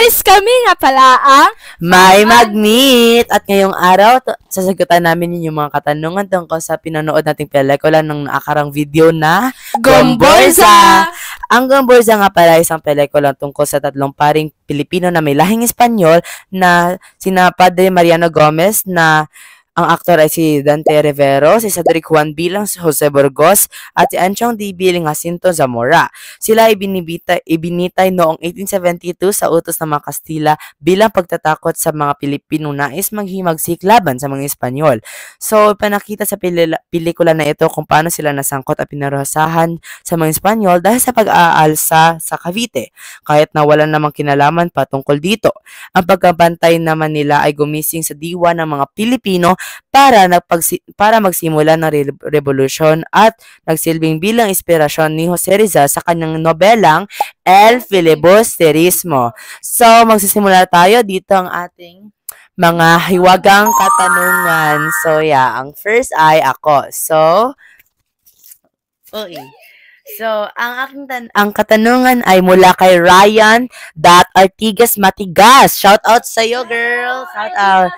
guys! Kami nga pala ang May Mag-meet! At ngayong araw, sasagutan namin yung mga katanungan tungkol sa pinanood nating pelikula ng naakarang video na Gomborza! Ang Gomborza nga pala isang pelikula tungkol sa tatlong paring Pilipino na may lahing Espanyol na sina Padre Mariano Gomez na ang aktor ay si Dante Rivero, si Cedric Juan bilang si Jose Burgos, at si Anchong D bilang Jacinto Zamora. Sila ay ibinitay noong 1872 sa utos ng mga Kastila bilang pagtatakot sa mga Pilipino nais maghimagsik laban sa mga Espanyol. So, panakita sa pelikula na ito kung paano sila nasangkot at pinarusahan sa mga Espanyol dahil sa pag-aalsa sa Cavite, kahit na wala namang kinalaman patungkol dito. Ang pagkabantay naman nila ay gumising sa diwa ng mga Pilipino para magsimula ng revolusyon at nagsilbing bilang inspirasyon ni Jose Rizal sa kanyang nobelang El Filibusterismo. So, magsisimula tayo dito ang ating mga hiwagang katanungan. So, yeah, ang first ay ako. Ang katanungan ay mula kay Ryan Artigas Matigas. Shout out sa iyo, girl. Shout out.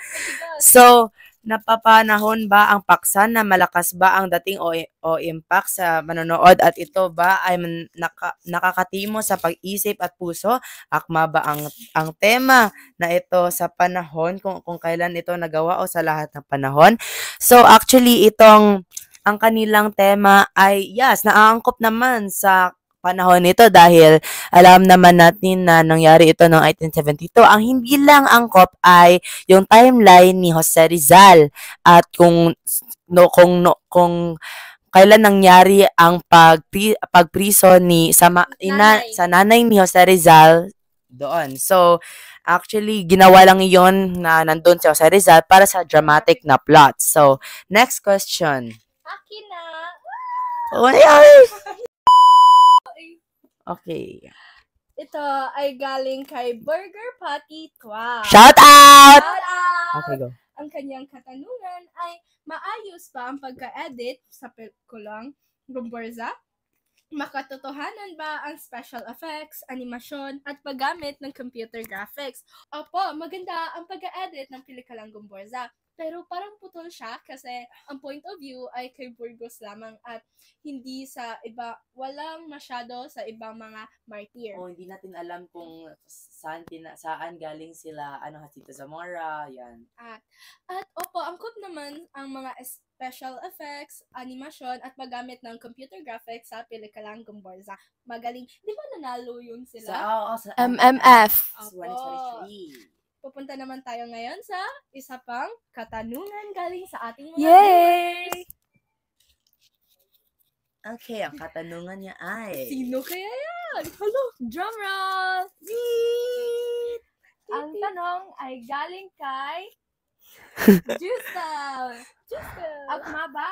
So, napapanahon ba ang paksa na malakas ba ang dating o impact sa manonood at ito ba ay nakakatimo sa pag-isip at puso? Akma ba ang tema na ito sa panahon kung kailan ito nagawa o sa lahat ng panahon? So actually ang kanilang tema ay yes, naaangkop naman sa panahon nito dahil alam naman natin na nangyari ito noong 1872. Ang hindi lang angkop ay yung timeline ni Jose Rizal at kung kailan nangyari ang pagpriso sa nanay ni Jose Rizal doon. So, actually, ginawa lang iyon na nandun si Jose Rizal para sa dramatic na plot. So, next question. Akin na! Okay. Ito ay galing kay Burger Patty 12. Shout out! Shout out! Okay, go. Ang kanyang katanungan ay, maayos ba ang pagka-edit sa pelikulang Gomborza? Makatotohanan ba ang special effects, animasyon, at paggamit ng computer graphics? Opo, maganda ang pagka-edit ng pelikulang Gomborza. Pero parang putol siya kasi ang point of view ay kay Burgos lamang at hindi sa iba, walang masyado sa ibang mga martyr. Hindi natin alam kung saan galing sila, Jacinto Zamora, yan. At opo, angkop naman ang mga special effects, animasyon, at paggamit ng computer graphics sa pelikulang Gomborza. Magaling. Di ba nanalo yun sila? Sa MMF. 2023. Pupunta naman tayo ngayon sa isa pang katanungan galing sa ating mga viewers. Okay, ang katanungan niya ay... Sino kaya yan? Hello, drum roll! Ang tanong ay galing kay... Justal! Akma ba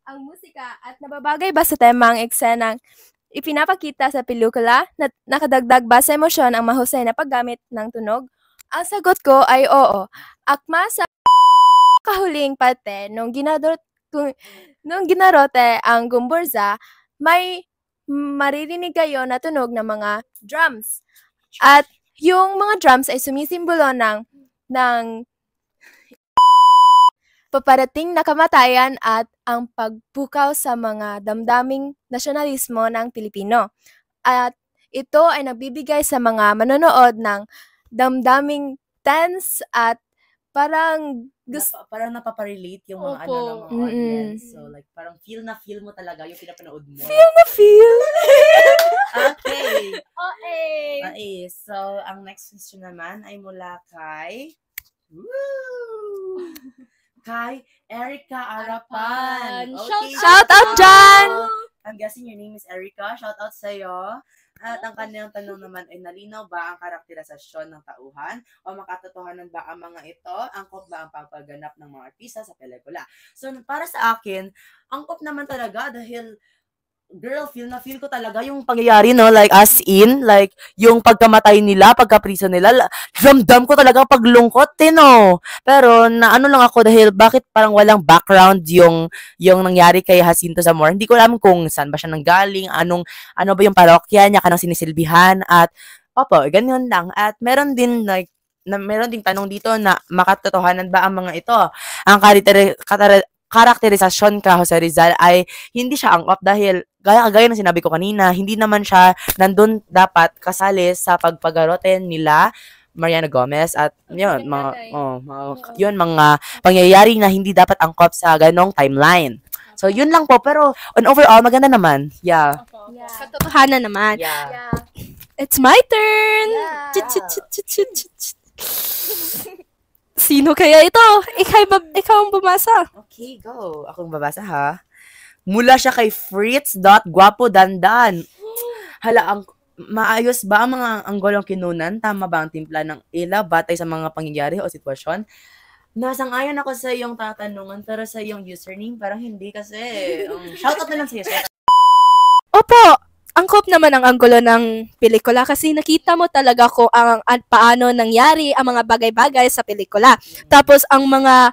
ang musika at nababagay ba sa tema ang eksenang ipinapakita sa pelikula na nakadagdag ba sa emosyon ang mahusay na paggamit ng tunog? Ang sagot ko ay oo. Akma sa kahuling parte nung ginarote ang Gomborza, may maririnig kayo na tunog ng mga drums. At yung mga drums ay sumisimbolo ng paparating na kamatayan at ang pagpukaw sa mga damdaming nasyonalismo ng Pilipino. At ito ay nagbibigay sa mga manonood ng damdaming tense at parang parang napaparelate yung mga Opo. ng mga audience. So like parang feel mo talaga yung pinapanood mo. Feel. Okay. Okay. So ang next question naman ay mula kay Erica Arapan. Okay. Shout out dyan! I'm guessing your name is Erica. Shout out sa'yo. At ang kanyang tanong naman ay, nalinaw ba ang karakterisasyon ng tauhan o makatotohanan ba ang mga ito? Angkop ba ang pagpaganap ng mga artista sa pelikula? So, para sa akin, angkop naman talaga dahil girl, feel ko talaga yung pangyayari, no? Like, as in, like, yung pagkamatay nila, pagkapriso nila, ramdam ko talaga paglungkot, no? Pero, naano lang ako dahil bakit parang walang background yung nangyari kay Jacinto Zamora. Hindi ko alam kung saan ba siya nanggaling, ano ba yung parokya niya, kanang sinisilbihan, at Opo, ganyan lang. At meron din meron ding tanong dito na makatotohanan ba ang mga ito? Ang karakterisasyon ka Jose Rizal ay hindi siya angkop dahil gaya ng sinabi ko kanina, hindi naman siya nandun dapat kasali sa pagpagarote nila Mariana Gomez at yun, mga pangyayari na hindi dapat angkop sa ganong timeline. So, yun lang po. Pero, on overall, maganda naman. Yeah. Katotohanan naman. Yeah. It's my turn! Sino kaya ito? Ikaw ang bumasa. Okay, go. Akong babasa ha. Mula siya kay Fritz.Guapo Dandan. Hala, maayos ba ang mga anggolong kinunan? Tama ba ang timpla ng ila batay sa mga pangyayari o sitwasyon? Nasang-ayon ako sa iyong tatanungan pero sa iyong username parang hindi kasi. Shoutout na lang sa iyo. Opo! Angkop naman ang anggulo ng pelikula kasi nakita mo talaga kung paano nangyari ang mga bagay-bagay sa pelikula. Tapos ang mga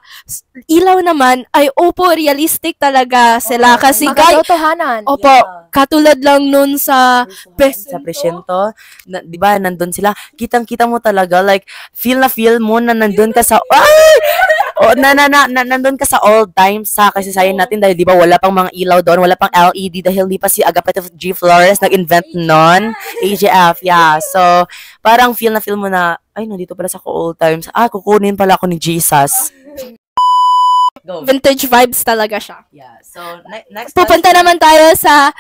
ilaw naman ay realistic talaga sila kasi makatotohanan. Opo, katulad lang nun sa presyento, 'di ba? Nandun sila. Kitang-kita mo talaga like feel mo na nandun ka sa nandun ka sa old times sa kasaysayan natin dahil 'di ba wala pang mga ilaw doon, wala pang LED dahil di pa si Agapito G. Flores nag-invent noon, AGF, yeah. So, parang feel mo na, ay, nandito pala sa old times. Kukunin pala ako ni Jesus. Go. Vintage vibes talaga siya. Yeah. So, next pupunta naman tayo sa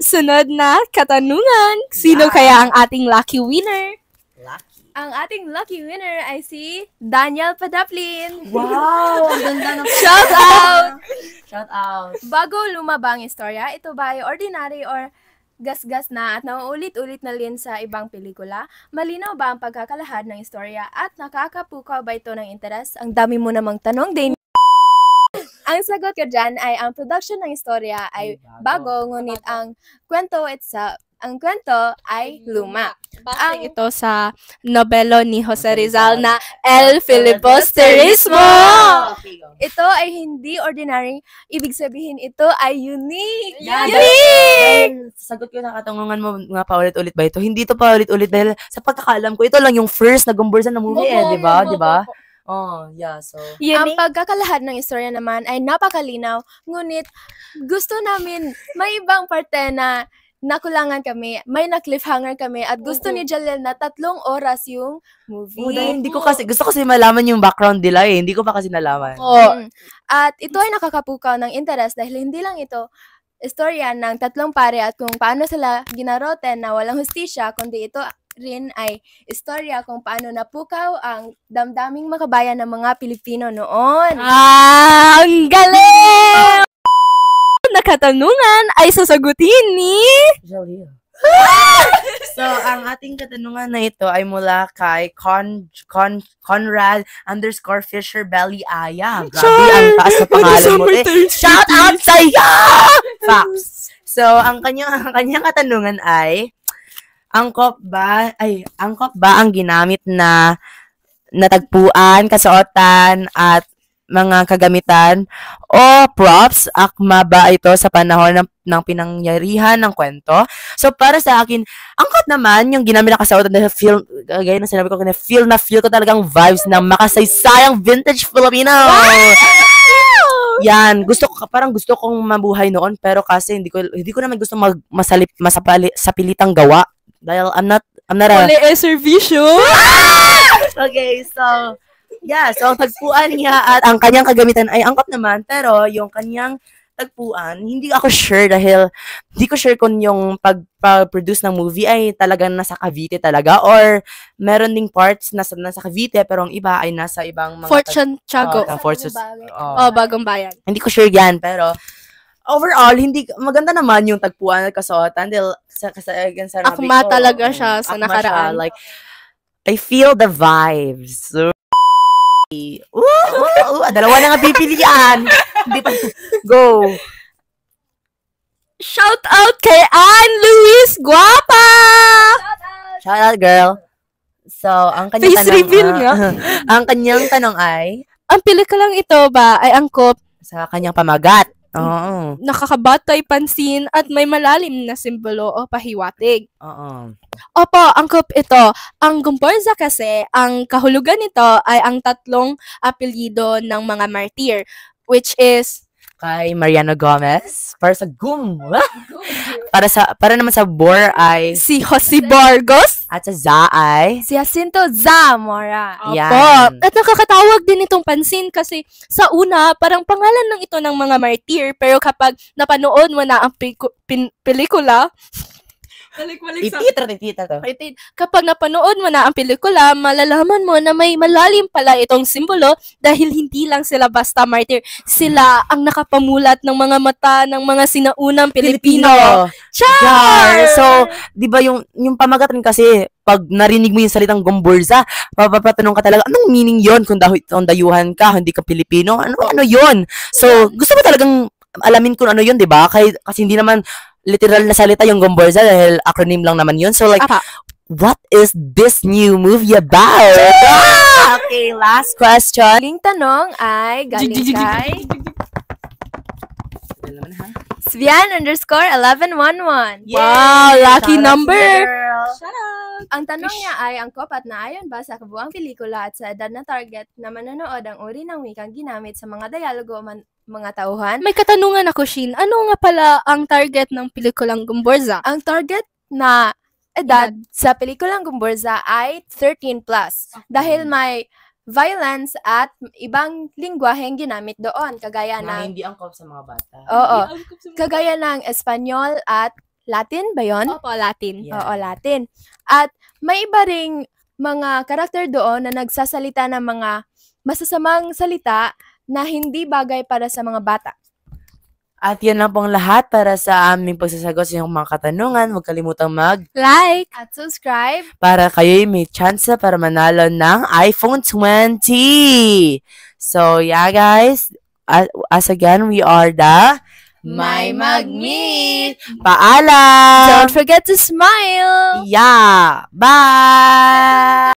sunod na katanungan. Sino kaya ang ating lucky winner? Ang ating lucky winner ay si Daniel Padaplin. Wow! Ang ganda ng Shout out! Shout out! Bago lumabang istorya, ito ba ay ordinary or gasgas na at nauulit-ulit na rin sa ibang pelikula? Malinaw ba ang pagkakalahad ng istorya at nakakapukaw ba ito ng interes? Ang dami mo namang tanong din. Ang sagot ko dyan ay ang production ng istorya ay bago, ngunit ang kwento ay luma. Base ito sa nobelo ni Jose Rizal na El Filibusterismo. Ito ay hindi ordinary, ibig sabihin ito ay unique. Yeah, unique! Sagot ko na katanungan mo nga paulit-ulit ba ito? Hindi ito paulit-ulit dahil sa pagkakaalam ko, ito lang yung first na gumbursa na movie di ba? Di ba? Oh, yeah, so... Ang pagkakalahad ng istorya naman ay napakalinaw, ngunit gusto namin may ibang parte na nakulangan kami, may na-cliffhanger kami, at gusto ni Jalel na 3 oras yung movie. Dahil gusto kasi malaman yung background nila hindi ko pa kasi nalaman. At ito ay nakakapukaw ng interest dahil hindi lang ito istorya ng 3 pare at kung paano sila ginarote na walang hustisya, kundi ito rin ay istorya kung paano napukaw ang damdaming makabayan ng mga Pilipino noon. Ang galing! Na katanungan ay sasagutin ni Jalil. So, ang ating katanungan na ito ay mula kay Conrad_Fisher Belly Aya. Grabe, ang taas na pangalan mo. Shout out sa'yo! Facts. So, ang kanyang katanungan ay, angkop ba ang ginamit na natagpuan, kasuotan, at mga kagamitan o props, akma ba ito sa panahon ng pinangyarihan ng kwento? So, para sa akin, angkot naman yung ginamit na kasautan dahil feel, gaya na sinabi ko kanina, feel ko talagang vibes ng makasaysayang vintage Filipino. Wow! Yan, parang gusto kong mabuhay noon, pero kasi hindi ko naman gusto sa pilitang gawa dahil I'm not a servisyo. Okay, so yeah, so ang tagpuan niya at ang kanyang kagamitan ay angkop naman, pero yung kanyang tagpuan, hindi ako sure dahil hindi ko sure kung yung pag-produce ng movie ay talagang nasa Cavite talaga or meron ding parts nasa Cavite pero ang iba ay nasa ibang mga Fort Santiago. Bagong bayan. Hindi ko sure yan, pero overall, maganda naman yung tagpuan at kasuotan dahil sa akma talaga siya sa nakaraan. Like, I feel the vibes. So, dalawa na nga pipilian. Hindi pa. Go. Shout out kay Anne Luis Guapa! Shout out, girl. So, ang kanyang Face reveal nga. Ang kanyang tanong ay, ang pelikulang ito ba ay angkop sa kanyang pamagat, Oo. nakakabatay pansin at may malalim na simbolo o pahiwatig. Oo. Opo, angkop ito. Ang Gomburza kasi, ang kahulugan nito ay ang tatlong apelyido ng mga martir, which is Kay Mariano Gomez. Para sa para naman sa Bor ay si Jose Burgos. at sa Za ay Si Jacinto Zamora. Opo. Yan. At nakakatawag din itong pansin kasi sa una, parang pangalan lang ito ng mga martir, pero kapag napanood mo na ang pelikula, Titita to. kapag napanood mo na ang pelikula, malalaman mo na may malalim pala itong simbolo dahil hindi lang sila basta martir. Sila ang nakapamulat ng mga mata ng mga sinaunang Pilipino. Char! So, di ba yung pamagat rin kasi, pag narinig mo yung salitang Gomburza, mapapatanong ka talaga, anong meaning yon kung dayuhan ka, hindi ka Pilipino? Ano yon? So, gusto mo talagang alamin kung ano yun, di ba? Kasi hindi naman literal na salita yung Gomburza dahil acronym lang naman yun. So, like, Apa. what is this new movie about? Okay, last question. Aking tanong ay galing kay Svian_1111. Wow, lucky Shout out number. to you, girl. Shout out! Ang tanong niya ay, angkop at naayon ba sa kabuang pelikula at sa edad na target na manonood ang uri ng wikang ginamit sa mga dialogo mga tauhan? May katanungan ako, Shin. Ano nga pala ang target ng pelikulang Gomburza? Ang target na edad sa pelikulang Gomburza ay 13+. Dahil may violence at ibang lingwaheng ginamit doon, kagaya Na ng hindi angkop sa mga bata. kagaya ng Espanyol at Latin ba yon? Opo, Latin. Yeah. Oo, Latin. At may iba ring mga karakter doon na nagsasalita ng mga masasamang salita na hindi bagay para sa mga bata. At yan lang pong lahat para sa aming pagsasagot sa inyong mga katanungan. Huwag kalimutang Like! At subscribe. para kayo'y may chance para manalo ng iPhone 20. So, yeah guys, as again, we are the May Mag-meet! Paalam! Don't forget to smile! Yeah! Bye!